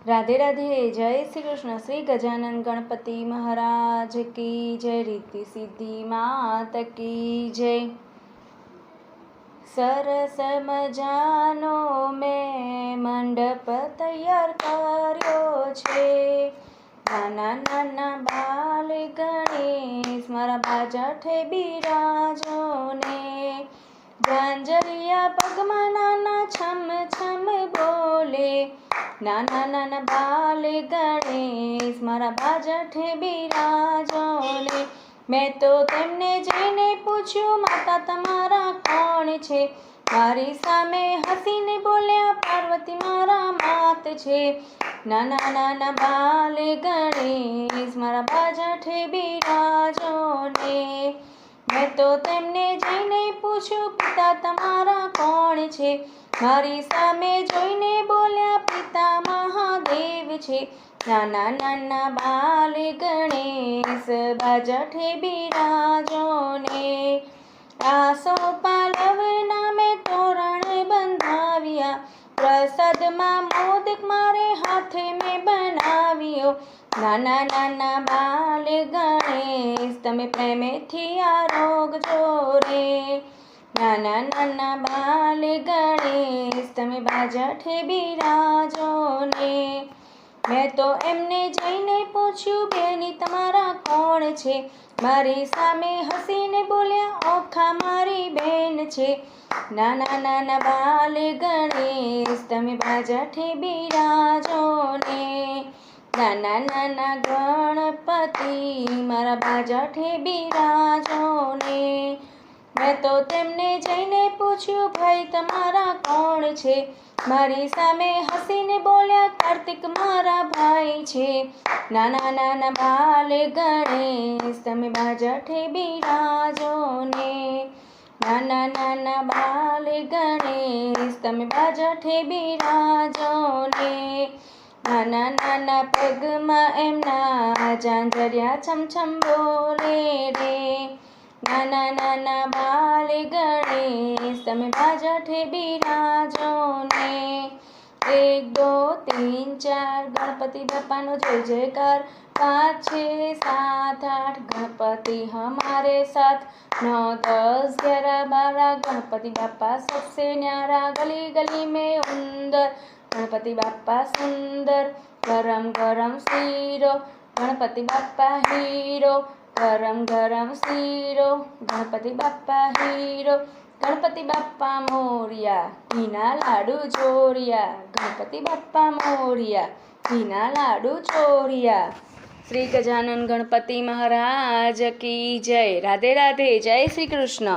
राधे राधे। जय श्री कृष्ण। श्री गजानन गणपति महाराज की जय। रिद्धि सिद्धि मात की जय। सरस मजानो में मंडप तैयार कर्यो छे। नाना नाना बाल गणेश मारा बाजाठे बिराजो ने। झांझरिया पगमा नाना छम छम बोले। नाना नाना बाल गणेश मारा बाजाठे बिराजो ने। मैं तो तेमने जईने पूछ्યું माता तमारा कोण छे। मारी सामे हसीने बोल्या पार्वती मारा मात छे। नाना नाना बाल गणेश मारा बाजाठे बिराजो ने। मैं तो तेमने जईने पूछ्યું पिता तमारा कोण छे। मारी सामे जोईने बोल्या पिता महादेव छे। नाना नाना बाल गणेश बाजाठे बिराजो ने। आसो पालव नामे तोरण बंधाव्या। प्रसाद मां मोदक मारे हाथे में बनाव्यो। नाना नाना बाल गणेश तमे प्रेमेथी आरोगजो रे। नाना नाना बाल गणेश तमे बाजाठे बिराजो ने। मैं तो एमने जईने पूछ्યું बेनी तमारा कोण छे। मारी सामे हसीने बोल्या ओखा मारी बेन छे। नाना नाना बाल गणेश तमे बाजाठे बिराजो ने। नाना नाना गणपति मारा बाजाठे बिराजो ने। मैं तो तेमने जईने पूछ्યું भाई तमारा कोण छे। मारी सामे हसीने बोल्या कार्तिक मारा भाई छे। नाना नाना बाल गणेश तमे बाजाठे बिराजो ने। नाना नाना बाल गणेश तमे बाजाठे बिराजो ने। नाना नाना पगमा एमना झांझरिया छम छम बोले रे। नाना नाना बाल गणेश तमे बाजाठे बिराजो ने। 1 2 3 4 गणपति बप्पानो जय जयकार। 5 6 7 8 गणपति हमारे साथ। 9 10 11 12 गणपति बाप्पा सबसे न्यारा। गली गली में उंदर गणपति बाप्पा सुंदर। गरम गरम सीरो गणपति बाप्पा हीरो। गरम गरम सीरो गणपति बाप्पा हीरो। गणपति बाप्पा मोरिया घीना लाडू चोरिया। गणपति बाप्पा मोरिया घीना लाडू चोरिया। श्री गजानन गणपति महाराज की जय। राधे राधे। जय श्री कृष्ण।